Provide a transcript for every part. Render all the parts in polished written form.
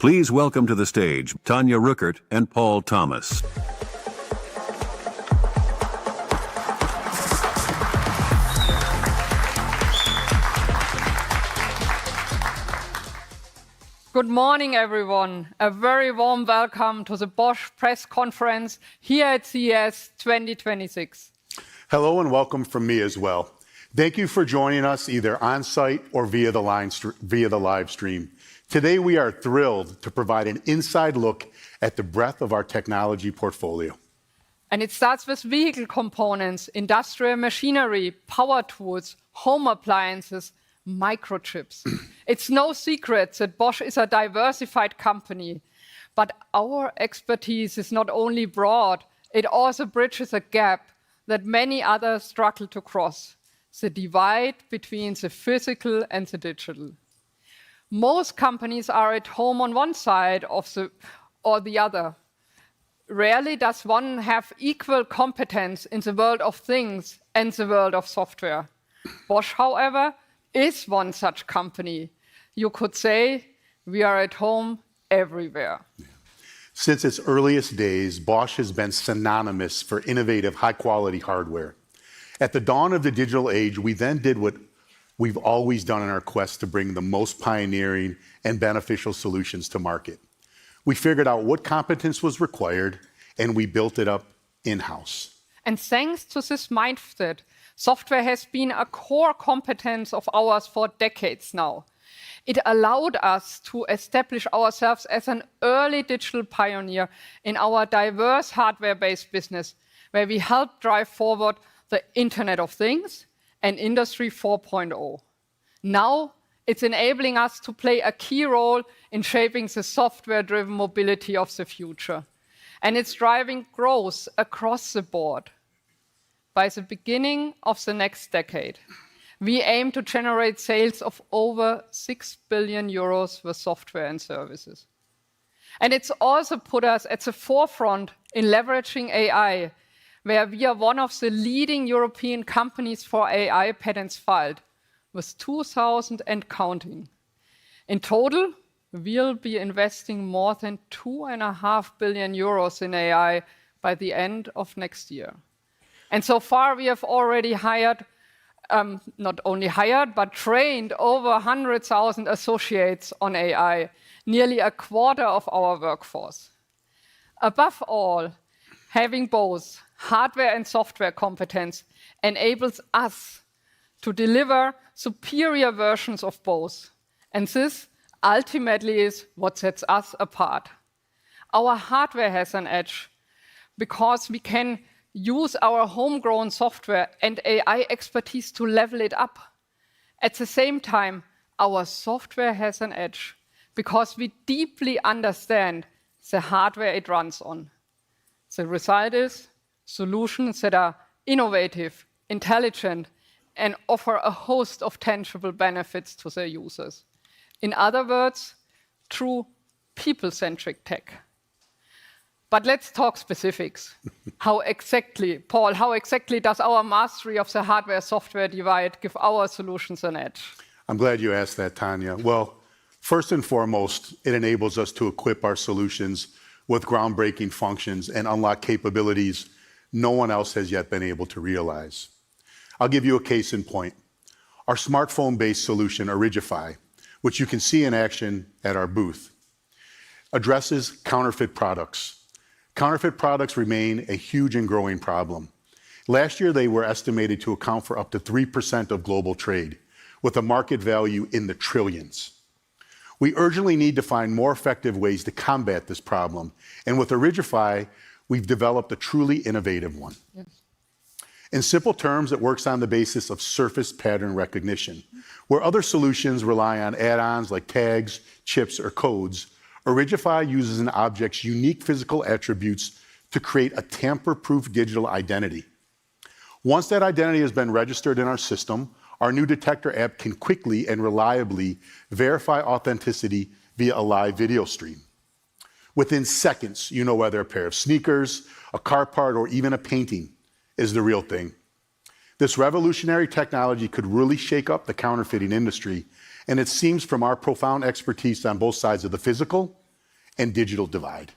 Please welcome to the stage Tanya Ruckert and Paul Thomas. Good morning, everyone. A very warm welcome to the Bosch press conference here at CES 2026. Hello and welcome from me as well. Thank you for joining us either on-site or via the live stream. Today we are thrilled to provide an inside look at the breadth of our technology portfolio. And it starts with vehicle components, industrial machinery, power tools, home appliances, microchips. It's no secret that Bosch is a diversified company, but our expertise is not only broad, it also bridges a gap that many others struggle to cross, the divide between the physical and the digital. Most companies are at home on one side or the other. Rarely does one have equal competence in the world of things and the world of software. Bosch, however, is one such company. You could say we are at home everywhere. Since its earliest days, Bosch has been synonymous for innovative, high-quality hardware. At the dawn of the digital age, we then did what we've always done in our quest to bring the most pioneering and beneficial solutions to market. We figured out what competence was required, and we built it up in-house. And thanks to this mindset, software has been a core competence of ours for decades now. It allowed us to establish ourselves as an early digital pioneer in our diverse hardware-based business, where we help drive forward the Internet of Things and Industry 4.0. Now, it's enabling us to play a key role in shaping the software-driven mobility of the future. And it's driving growth across the board. By the beginning of the next decade, we aim to generate sales of over 6 billion euros with software and services. And it's also put us at the forefront in leveraging AI, where we are one of the leading European companies for AI patents filed, with 2,000 and counting. In total, we'll be investing more than 2.5 billion euros in AI by the end of next year. And so far, we have already not only hired, but trained over 100,000 associates on AI, nearly a quarter of our workforce. Above all, having both hardware and software competence enables us to deliver superior versions of both. And this ultimately is what sets us apart. Our hardware has an edge because we can use our homegrown software and AI expertise to level it up. At the same time, our software has an edge because we deeply understand the hardware it runs on. The result is solutions that are innovative, intelligent, and offer a host of tangible benefits to their users. In other words, true people-centric tech. But let's talk specifics. Paul, how exactly does our mastery of the hardware-software divide give our solutions an edge? I'm glad you asked that, Tanya. Well, first and foremost, it enables us to equip our solutions with groundbreaking functions and unlock capabilities no one else has yet been able to realize. I'll give you a case in point. Our smartphone-based solution, Origify, which you can see in action at our booth, addresses counterfeit products. Counterfeit products remain a huge and growing problem. Last year, they were estimated to account for up to 3% of global trade, with a market value in the trillions. We urgently need to find more effective ways to combat this problem, and with Origify, we've developed a truly innovative one. Yes. In simple terms, it works on the basis of surface pattern recognition. Where other solutions rely on add-ons like tags, chips, or codes, Origify uses an object's unique physical attributes to create a tamper-proof digital identity. Once that identity has been registered in our system, our new detector app can quickly and reliably verify authenticity via a live video stream. Within seconds, you know whether a pair of sneakers, a car part, or even a painting is the real thing. This revolutionary technology could really shake up the counterfeiting industry, and it seems from our profound expertise on both sides of the physical and digital divide.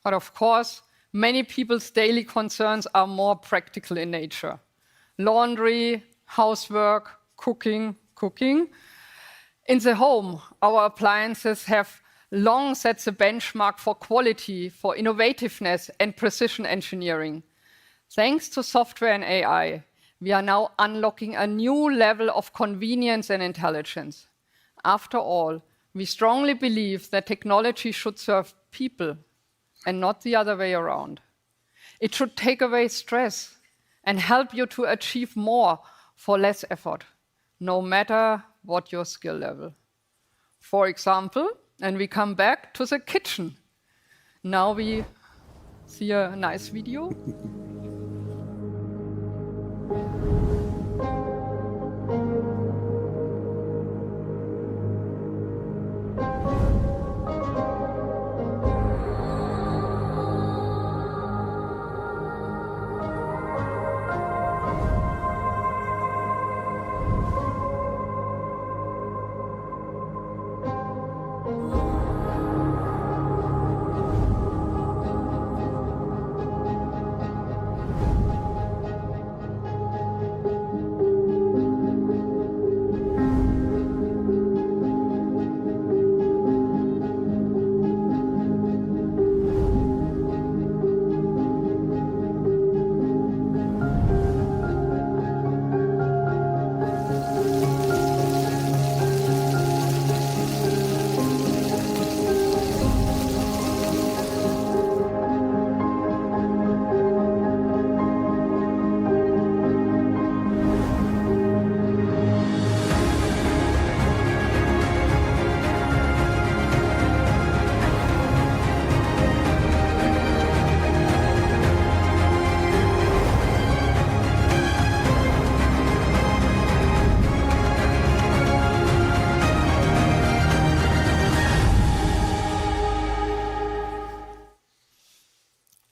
But of course, many people's daily concerns are more practical in nature. Laundry, housework, cooking. In the home, our appliances have long set the benchmark for quality, for innovativeness, and precision engineering. Thanks to software and AI, we are now unlocking a new level of convenience and intelligence. After all, we strongly believe that technology should serve people and not the other way around. It should take away stress and help you to achieve more for less effort, no matter what your skill level. For example, and we come back to the kitchen. Now we see a nice video.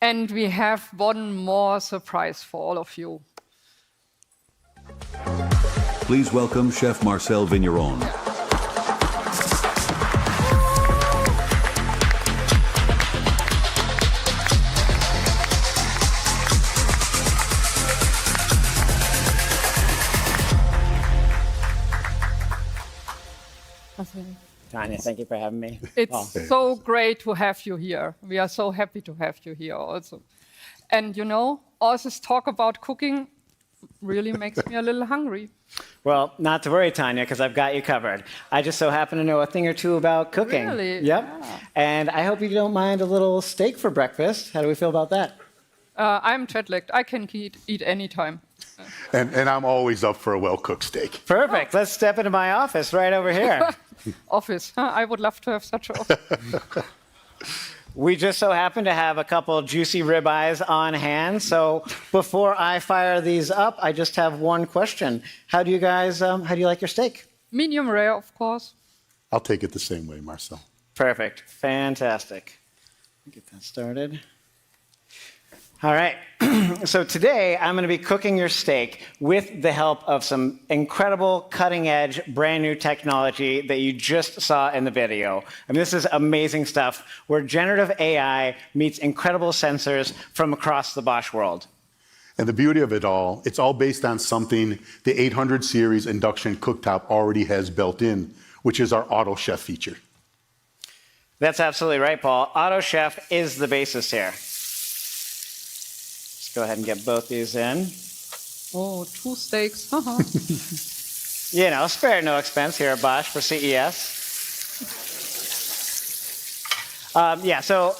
And we have one more surprise for all of you. Please welcome Chef Marcel Vigneron. Tanya, thank you for having me. It's so great to have you here. We are so happy to have you here also. And you know, all this talk about cooking really makes me a little hungry. Well, not to worry, Tanya, because I've got you covered. I just so happen to know a thing or two about cooking. Really? Yep. Yeah. And I hope you don't mind a little steak for breakfast. How do we feel about that? I'm jet-lagged. I can eat anytime. And I'm always up for a well-cooked steak. Perfect. Let's step into my office right over here. Office. Huh? I would love to have such an office. We just so happen to have a couple juicy ribeyes on hand. So before I fire these up, I just have one question. How do you guys, how do you like your steak? Medium rare, of course. I'll take it the same way, Marcel. Perfect. Fantastic. Get that started. All right. So today I'm going to be cooking your steak with the help of some incredible cutting-edge brand new technology that you just saw in the video. I mean, this is amazing stuff where generative AI meets incredible sensors from across the Bosch world. And the beauty of it all, it's all based on something the 800 series induction cooktop already has built in, which is our Auto Chef feature. That's absolutely right, Paul. Auto Chef is the basis here. Go ahead and get both these in. Oh, 2 steaks. You know, spare no expense here at Bosch for CES. So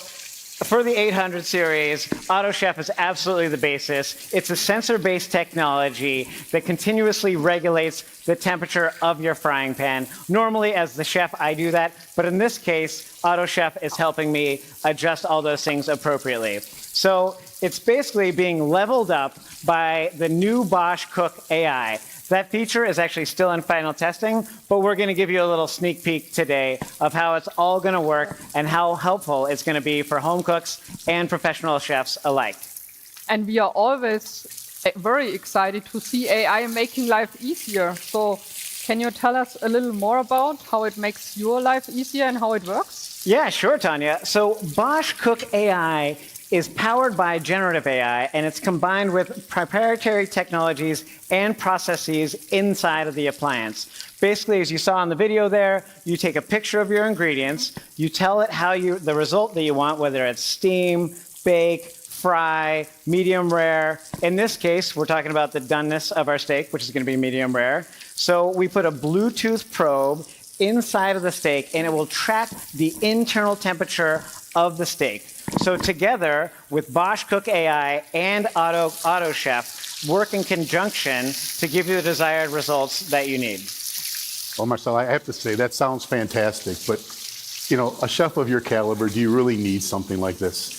for the 800 series, Auto Chef is absolutely the basis. It's a sensor-based technology that continuously regulates the temperature of your frying pan. Normally, as the chef, I do that, but in this case, Auto Chef is helping me adjust all those things appropriately. So it's basically being leveled up by the new Bosch Cook AI. That feature is actually still in final testing, but we're going to give you a little sneak peek today of how it's all going to work and how helpful it's going to be for home cooks and professional chefs alike. And we are always very excited to see AI making life easier. So Can you tell us a little more about how it makes your life easier and how it works? Yeah, sure, Tanya. So Bosch Cook AI is powered by generative AI, and it's combined with proprietary technologies and processes inside of the appliance. Basically, as you saw in the video there, you take a picture of your ingredients, you tell it the result that you want, whether it's steam, bake, fry, medium rare. In this case, we're talking about the doneness of our steak, which is going to be medium rare. So we put a Bluetooth probe inside of the steak, and it will track the internal temperature of the steak. So together with Bosch Cook AI and Auto Chef, work in conjunction to give you the desired results that you need. Well, Marcel, I have to say, that sounds fantastic, but, you know, a chef of your caliber, do you really need something like this?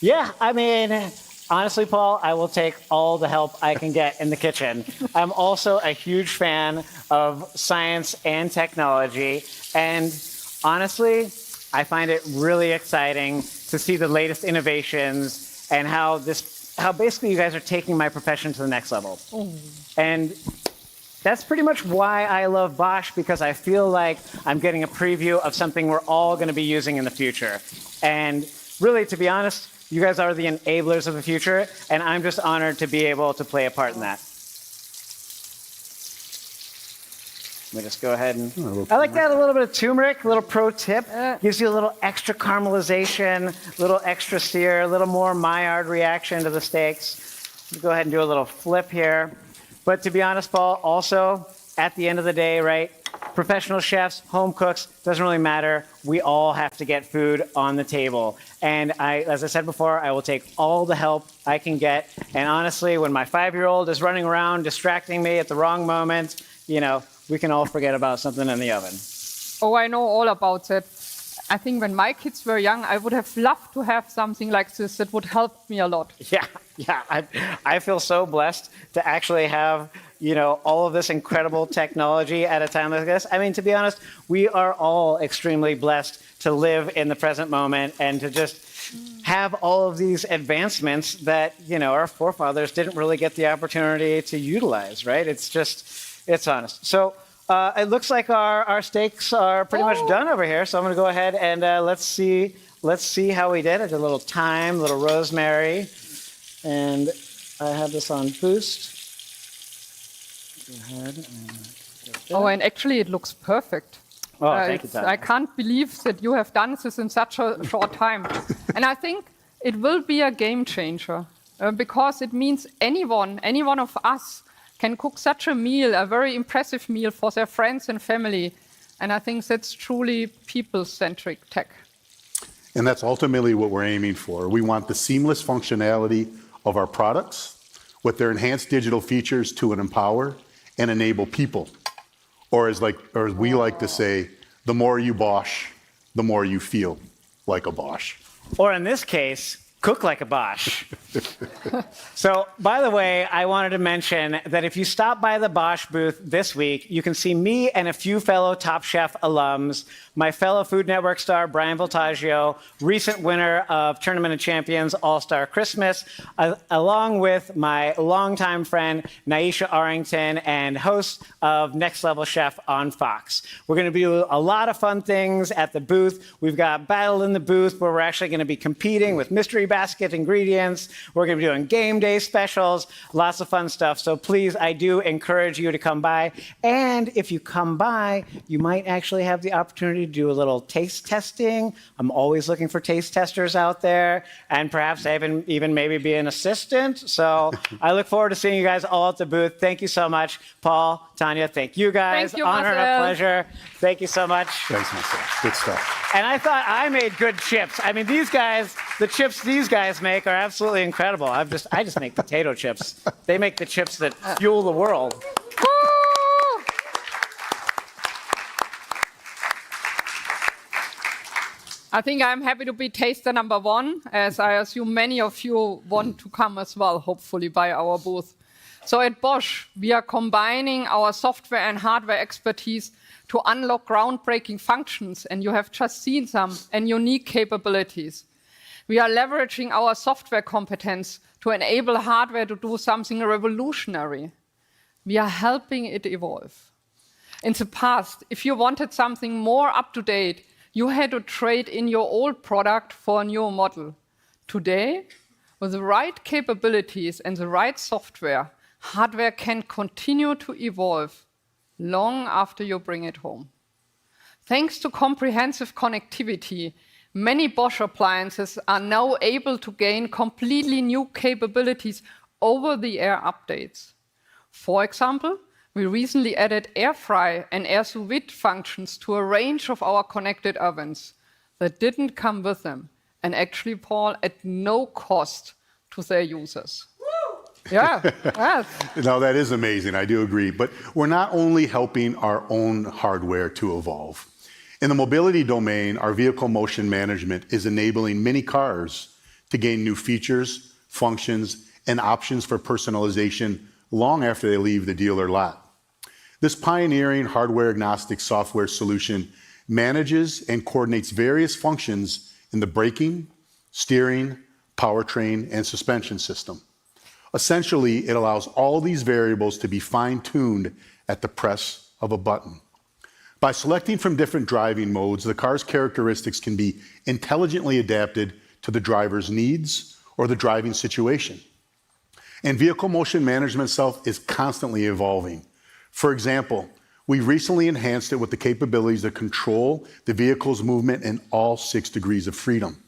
Yeah, I mean, honestly, Paul, I will take all the help I can get in the kitchen. I'm also a huge fan of science and technology, and honestly, I find it really exciting to see the latest innovations and how basically you guys are taking my profession to the next level. And that's pretty much why I love Bosch, because I feel like I'm getting a preview of something we're all going to be using in the future. And really, to be honest, you guys are the enablers of the future, and I'm just honored to be able to play a part in that. Let me just go ahead and... I like that, a little bit of turmeric, a little pro tip. Gives you a little extra caramelization, a little extra sear, a little more Maillard reaction to the steaks. Go ahead and do a little flip here. But to be honest, Paul, also, at the end of the day, right, professional chefs, home cooks, doesn't really matter. We all have to get food on the table. And as I said before, I will take all the help I can get. And honestly, when my 5-year-old is running around distracting me at the wrong moment, you know, we can all forget about something in the oven. Oh, I know all about that. I think when my kids were young, I would have loved to have something like this that would help me a lot. Yeah. I feel so blessed to actually have, you know, all of this incredible technology at a time like this. I mean, to be honest, we are all extremely blessed to live in the present moment and to just have all of these advancements that, you know, our forefathers didn't really get the opportunity to utilize, right? It's honest. So it looks like our steaks are pretty much done over here. So I'm going to go ahead and let's see how we did. I did a little thyme, a little rosemary, and I have this on boost. Go ahead and actually it looks perfect. Oh, thank you, Tanya. I can't believe that you have done this in such a short time. And I think it will be a game changer because it means any one of us can cook such a meal, a very impressive meal for their friends and family. And I think that's truly people-centric tech. And that's ultimately what we're aiming for. We want the seamless functionality of our products with their enhanced digital features to empower and enable people. Or as we like to say, the more you Bosch, the more you feel like a Bosch. Or in this case, cook like a Bosch. So, by the way, I wanted to mention that if you stop by the Bosch booth this week, you can see me and a few fellow Top Chef alums, my fellow Food Network star Brian Voltaggio, recent winner of Tournament of Champions All-Star Christmas, along with my longtime friend Naisha Arrington and host of Next Level Chef on Fox. We're going to do a lot of fun things at the booth. We've got Battle in the Booth, where we're actually going to be competing with mystery basket ingredients. We're going to be doing game day specials, lots of fun stuff. So please, I do encourage you to come by. And if you come by, you might actually have the opportunity to do a little taste testing. I'm always looking for taste testers out there, and perhaps even maybe be an assistant. So I look forward to seeing you guys all at the booth. Thank you so much, Paul, Tanya. Thank you guys. Thank you, Honor and a Marcel. pleasure. Thank you so much. Thanks, Marcel. Good stuff. And I thought I made good chips. I mean, these guys, the chips these guys make are absolutely incredible. I just make potato chips. They make the chips that fuel the world. I think I'm happy to be taster number 1, as I assume many of you want to come as well, hopefully, by our booth. So at Bosch, we are combining our software and hardware expertise to unlock groundbreaking functions, and you have just seen some, and unique capabilities. We are leveraging our software competence to enable hardware to do something revolutionary. We are helping it evolve. In the past, if you wanted something more up-to-date, you had to trade in your old product for a new model. Today, with the right capabilities and the right software, hardware can continue to evolve long after you bring it home. Thanks to comprehensive connectivity, many Bosch appliances are now able to gain completely new capabilities over-the-air updates. For example, we recently added air fry and air sous vide functions to a range of our connected ovens that didn't come with them, and actually, Paul, at no cost to their users. Yeah, yes. No, that is amazing. I do agree. But we're not only helping our own hardware to evolve. In the mobility domain, our vehicle motion management is enabling many cars to gain new features, functions, and options for personalization long after they leave the dealer lot. This pioneering hardware-agnostic software solution manages and coordinates various functions in the braking, steering, powertrain, and suspension system. Essentially, it allows all these variables to be fine-tuned at the press of a button. By selecting from different driving modes, the car's characteristics can be intelligently adapted to the driver's needs or the driving situation. And vehicle motion management itself is constantly evolving. For example, we recently enhanced it with the capabilities to control the vehicle's movement in all 6 degrees of freedom.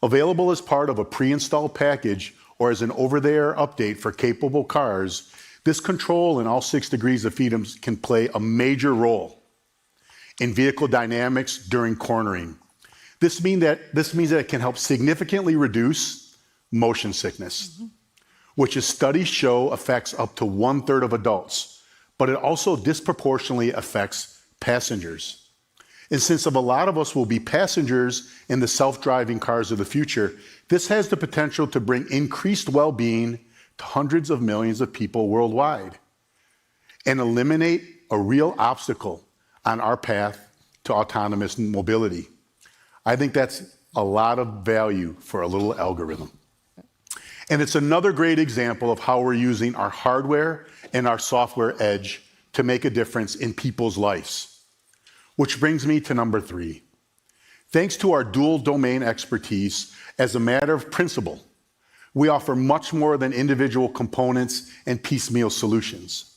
Available as part of a pre-installed package or as an over-the-air update for capable cars, this control in all 6 degrees of freedom can play a major role in vehicle dynamics during cornering. This means that it can help significantly reduce motion sickness, which as studies show affects up to 1/3 of adults, but it also disproportionately affects passengers. And since a lot of us will be passengers in the self-driving cars of the future, this has the potential to bring increased well-being to hundreds of millions of people worldwide and eliminate a real obstacle on our path to autonomous mobility. I think that's a lot of value for a little algorithm. And it's another great example of how we're using our hardware and our software edge to make a difference in people's lives. Which brings me to number 3. Thanks to our dual domain expertise, as a matter of principle, we offer much more than individual components and piecemeal solutions.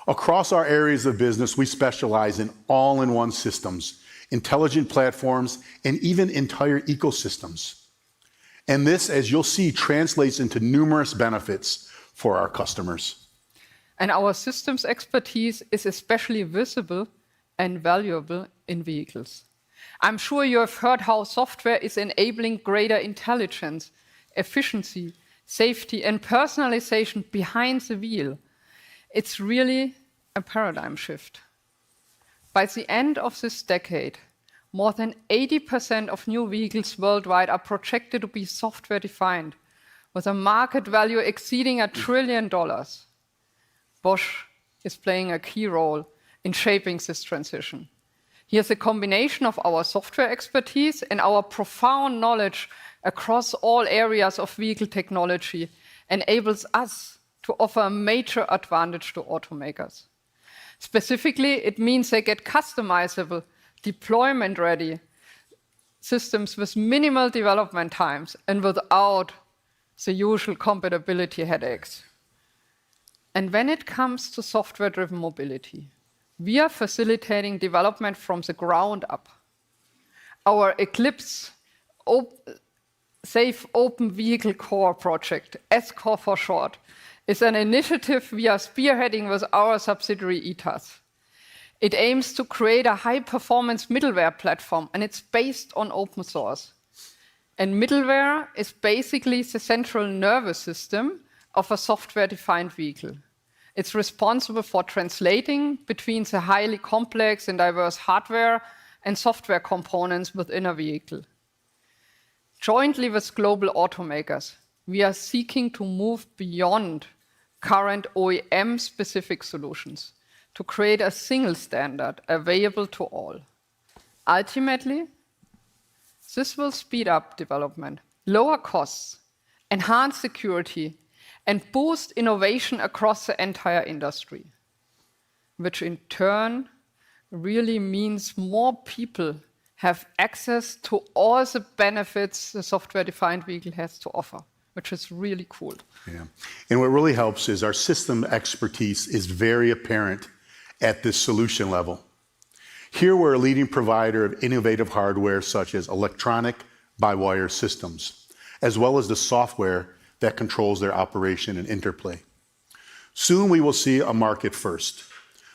Across our areas of business, we specialize in all-in-one systems, intelligent platforms, and even entire ecosystems. And this, as you'll see, translates into numerous benefits for our customers. And our systems expertise is especially visible and valuable in vehicles. I'm sure you have heard how software is enabling greater intelligence, efficiency, safety, and personalization behind the wheel. It's really a paradigm shift. By the end of this decade, more than 80% of new vehicles worldwide are projected to be software-defined, with a market value exceeding $1 trillion. Bosch is playing a key role in shaping this transition. Here's a combination of our software expertise and our profound knowledge across all areas of vehicle technology enables us to offer a major advantage to automakers. Specifically, it means they get customizable, deployment-ready systems with minimal development times and without the usual compatibility headaches. And when it comes to software-driven mobility, we are facilitating development from the ground up. Our Eclipse Safe Open Vehicle Core project, SCORE for short, is an initiative we are spearheading with our subsidiary ETAS. It aims to create a high-performance middleware platform, and it's based on open source. And middleware is basically the central nervous system of a software-defined vehicle. It's responsible for translating between the highly complex and diverse hardware and software components within a vehicle. Jointly with global automakers, we are seeking to move beyond current OEM-specific solutions to create a single standard available to all. Ultimately, this will speed up development, lower costs, enhance security, and boost innovation across the entire industry. which in turn really means more people have access to all the benefits the software-defined vehicle has to offer, which is really cool. Yeah. And what really helps is our system expertise is very apparent at this solution level. Here we're a leading provider of innovative hardware such as electronic by-wire systems, as well as the software that controls their operation and interplay. Soon we will see a market first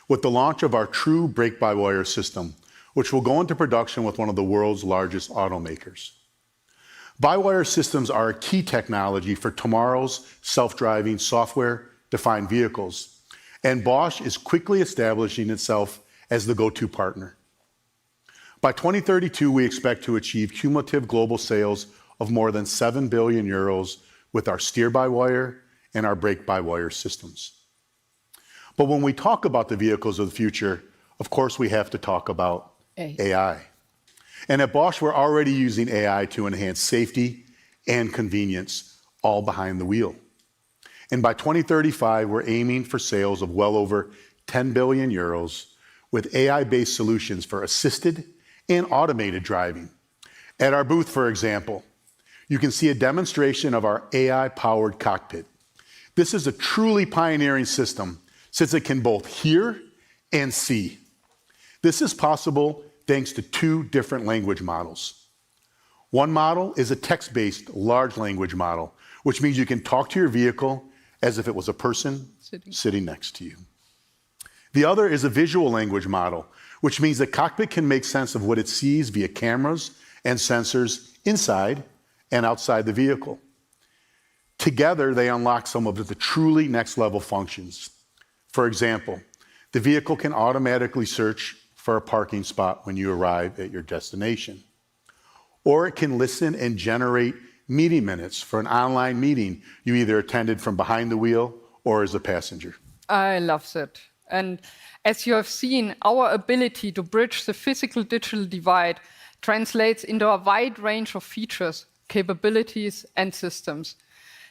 with the launch of our true brake-by-wire system, which will go into production with one of the world's largest automakers. By-wire systems are a key technology for tomorrow's self-driving software-defined vehicles, and Bosch is quickly establishing itself as the go-to partner. By 2032, we expect to achieve cumulative global sales of more than 7 billion euros with our steer-by-wire and our brake-by-wire systems. But when we talk about the vehicles of the future, of course, we have to talk about AI. And at Bosch, we're already using AI to enhance safety and convenience, all behind the wheel. And by 2035, we're aiming for sales of well over 10 billion euros with AI-based solutions for assisted and automated driving. At our booth, for example, you can see a demonstration of our AI-powered cockpit. This is a truly pioneering system since it can both hear and see. This is possible thanks to two different language models. One model is a text-based large language model, which means you can talk to your vehicle as if it was a person sitting next to you. The other is a visual language model, which means the cockpit can make sense of what it sees via cameras and sensors inside and outside the vehicle. Together, they unlock some of the truly next-level functions. For example, the vehicle can automatically search for a parking spot when you arrive at your destination. Or it can listen and generate meeting minutes for an online meeting you either attended from behind the wheel or as a passenger. I love that. And as you have seen, our ability to bridge the physical-digital divide translates into a wide range of features, capabilities, and systems.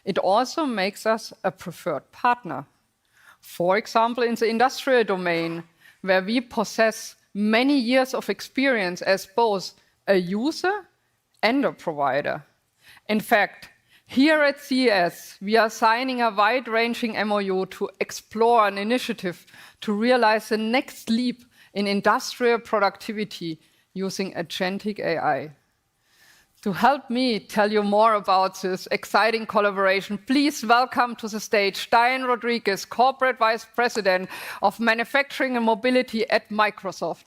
It also makes us a preferred partner. For example, in the industrial domain, where we possess many years of experience as both a user and a provider. In fact, here at CES, we are signing a wide-ranging MOU to explore an initiative to realize the next leap in industrial productivity using agentic AI. To help me tell you more about this exciting collaboration, please welcome to the stage Diane Rodriguez, Corporate Vice President of Manufacturing and Mobility at Microsoft.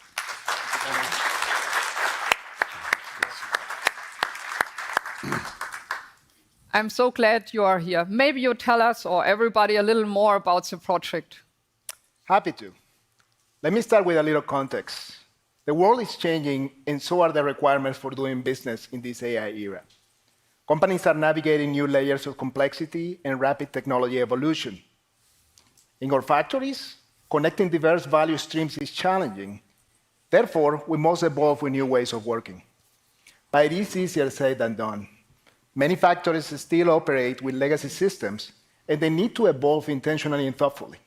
I'm so glad you are here. Maybe you tell us or everybody a little more about the project. Happy to. Let me start with a little context. The world is changing, and so are the requirements for doing business in this AI era. Companies are navigating new layers of complexity and rapid technology evolution. In our factories, connecting diverse value streams is challenging. Therefore, we must evolve with new ways of working. But it is easier said than done. Many factories still operate with legacy systems, and they need to evolve intentionally and thoughtfully.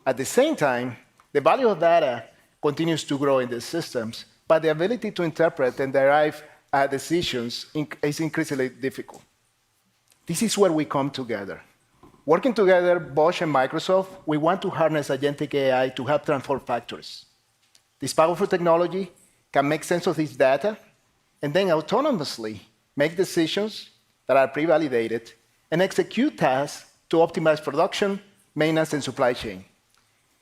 At the same time, the value of data continues to grow in these systems, but the ability to interpret and derive decisions is increasingly difficult. This is where we come together. Working together, Bosch and Microsoft, we want to harness agentic AI to help transform factories. This powerful technology can make sense of this data and then autonomously make decisions that are pre-validated and execute tasks to optimize production, maintenance, and supply chain.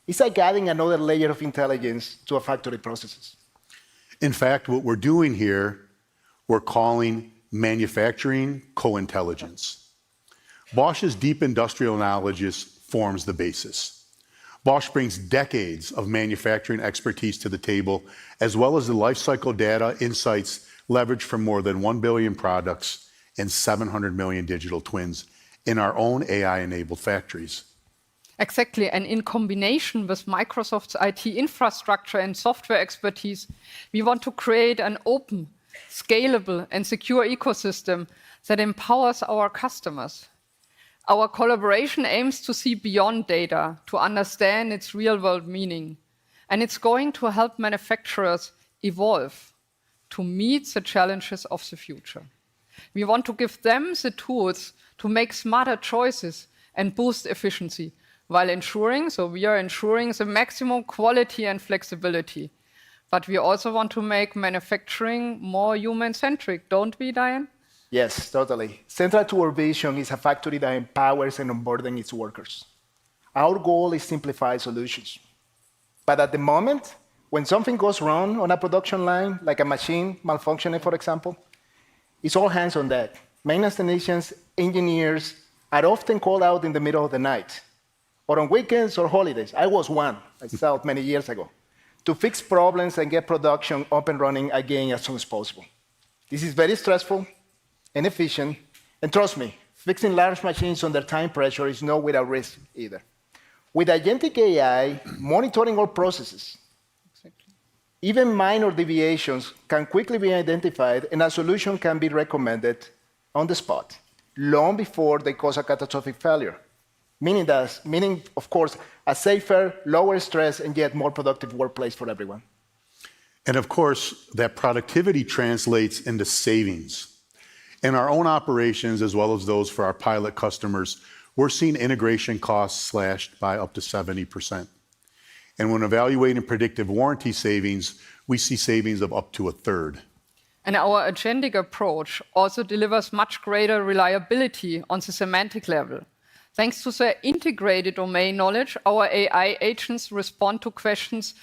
It's like adding another layer of intelligence to our factory processes. In fact, what we're doing here, we're calling manufacturing co-intelligence. Bosch's deep industrial knowledge forms the basis. Bosch brings decades of manufacturing expertise to the table, as well as the lifecycle data insights leveraged from more than 1 billion products and 700 million digital twins in our own AI-enabled factories. Exactly, and in combination with Microsoft's IT infrastructure and software expertise, we want to create an open, scalable, and secure ecosystem that empowers our customers. Our collaboration aims to see beyond data, to understand its real-world meaning. And it's going to help manufacturers evolve to meet the challenges of the future. We want to give them the tools to make smarter choices and boost efficiency while ensuring, so we are ensuring the maximum quality and flexibility. But we also want to make manufacturing more human-centric, don't we, Diane? Yes, totally. Central to our vision is a factory that empowers and onboarding its workers. Our goal is simplified solutions. But at the moment, when something goes wrong on a production line, like a machine malfunctioning, for example, it's all hands on deck. Maintenance technicians, engineers are often called out in the middle of the night, or on weekends or holidays. I was one myself many years ago, to fix problems and get production up and running again as soon as possible. This is very stressful, inefficient, and trust me, fixing large machines under time pressure is not without risk either. With agentic AI monitoring all processes, even minor deviations can quickly be identified and a solution can be recommended on the spot, long before they cause a catastrophic failure. Meaning, of course, a safer, lower stress, and yet more productive workplace for everyone. And of course, that productivity translates into savings. In our own operations, as well as those for our pilot customers, we're seeing integration costs slashed by up to 70%. And when evaluating predictive warranty savings, we see savings of up to a third. And our agentic approach also delivers much greater reliability on the semantic level. Thanks to their integrated domain knowledge, our AI agents respond to questions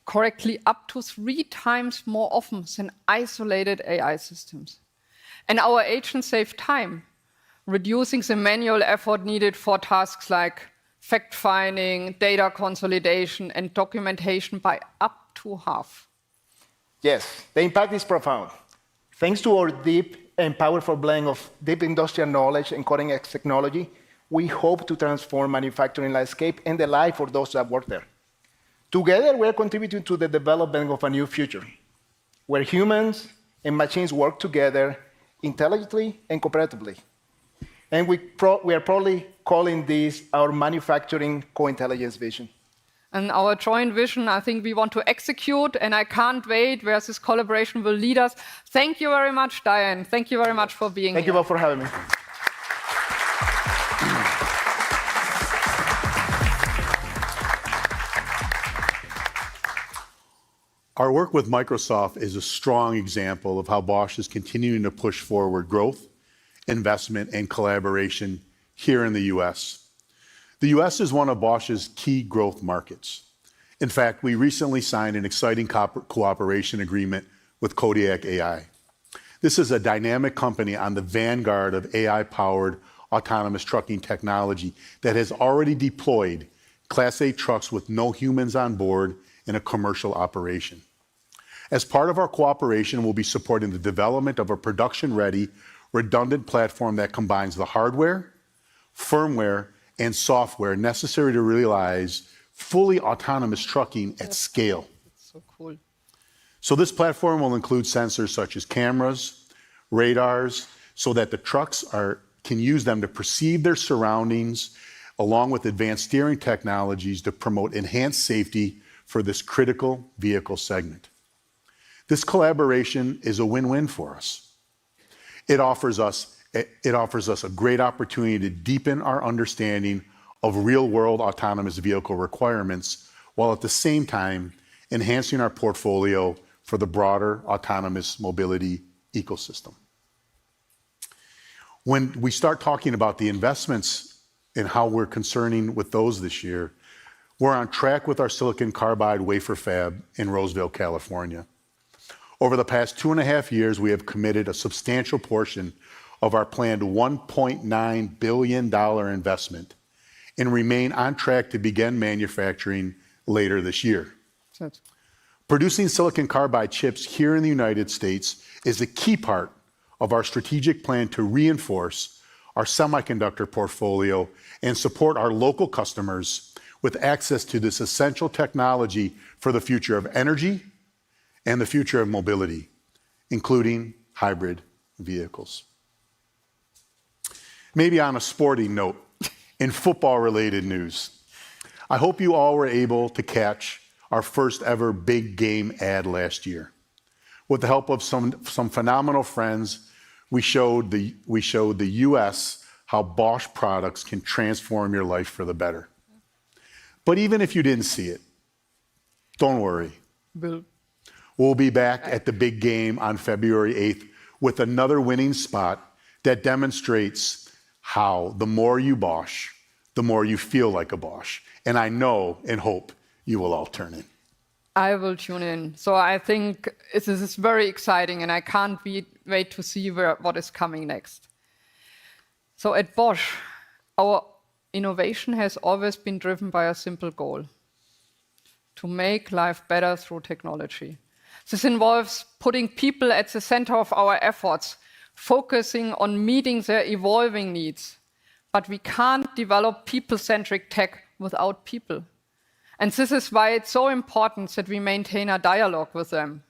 correctly up to 3 times more often than isolated AI systems. And our agents save time, reducing the manual effort needed for tasks like fact-finding, data consolidation, and documentation by up to half. Yes, the impact is profound. Thanks to our deep and powerful blend of deep industrial knowledge and cutting-edge technology, we hope to transform manufacturing landscape and the life for those that work there. Together, we are contributing to the development of a new future, where humans and machines work together intelligently and cooperatively. And we are probably calling this our manufacturing co-intelligence vision. And our joint vision, I think we want to execute, and I can't wait where this collaboration will lead us. Thank you very much, Diane. Thank you very much for being here. Thank you both for having me. Our work with Microsoft is a strong example of how Bosch is continuing to push forward growth, investment, and collaboration here in the US. The US is one of Bosch's key growth markets. In fact, we recently signed an exciting cooperation agreement with Kodiak AI. This is a dynamic company on the vanguard of AI-powered autonomous trucking technology that has already deployed Class 8 trucks with no humans on board in a commercial operation. As part of our cooperation, we'll be supporting the development of a production-ready, redundant platform that combines the hardware, firmware, and software necessary to realize fully autonomous trucking at scale. That's so cool. So this platform will include sensors such as cameras, radars, so that the trucks can use them to perceive their surroundings, along with advanced steering technologies to promote enhanced safety for this critical vehicle segment. This collaboration is a win-win for us. It offers us a great opportunity to deepen our understanding of real-world autonomous vehicle requirements, while at the same time enhancing our portfolio for the broader autonomous mobility ecosystem. When we start talking about the investments and how we're concerning with those this year, we're on track with our silicon carbide wafer fab in Roseville, California. Over the past 2.5 years, we have committed a substantial portion of our planned $1.9 billion investment and remain on track to begin manufacturing later this year. Producing silicon carbide chips here in the United States is a key part of our strategic plan to reinforce our semiconductor portfolio and support our local customers with access to this essential technology for the future of energy and the future of mobility, including hybrid vehicles. maybe on a sporting note, in football-related news, I hope you all were able to catch our first ever big game ad last year. With the help of some phenomenal friends, we showed the US how Bosch products can transform your life for the better. But even if you didn't see it, don't worry. We'll be back at the big game on February 8th with another winning spot that demonstrates how the more you Bosch, the more you feel like a Bosch. And I know and hope you will all turn in. I will tune in. So I think this is very exciting, and I can't wait to see what is coming next. So at Bosch, our innovation has always been driven by a simple goal: to make life better through technology. This involves putting people at the center of our efforts, focusing on meeting their evolving needs. But we can't develop people-centric tech without people. And this is why it's so important that we maintain a dialogue with them.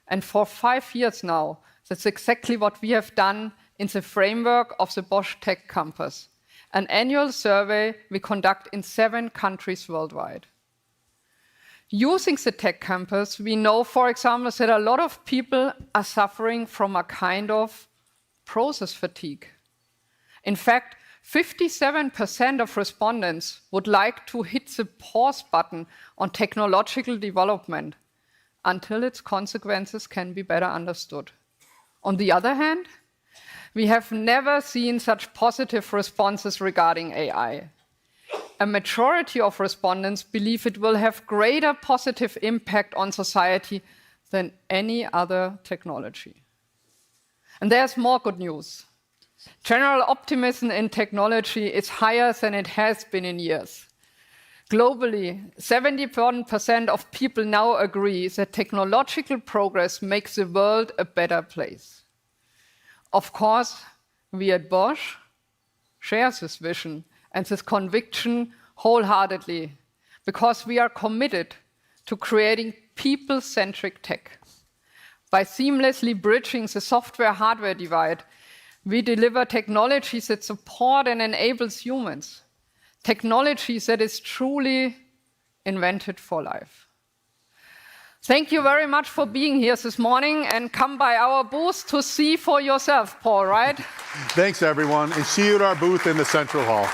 And for 5 years now, that's exactly what we have done in the framework of the Bosch Tech Campus, an annual survey we conduct in 7 countries worldwide. Using the Tech Campus, we know, for example, that a lot of people are suffering from a kind of process fatigue. In fact, 57% of respondents would like to hit the pause button on technological development until its consequences can be better understood. On the other hand, we have never seen such positive responses regarding AI. A majority of respondents believe it will have greater positive impact on society than any other technology. And there's more good news. General optimism in technology is higher than it has been in years. Globally, 71% of people now agree that technological progress makes the world a better place. Of course, we at Bosch share this vision and this conviction wholeheartedly, because we are committed to creating people-centric tech. By seamlessly bridging the software-hardware divide, we deliver technologies that support and enables humans, technologies that is truly invented for life. Thank you very much for being here this morning, and come by our booth to see for yourself, Paul, right? Thanks, everyone, and see you at our booth in the Central Hall.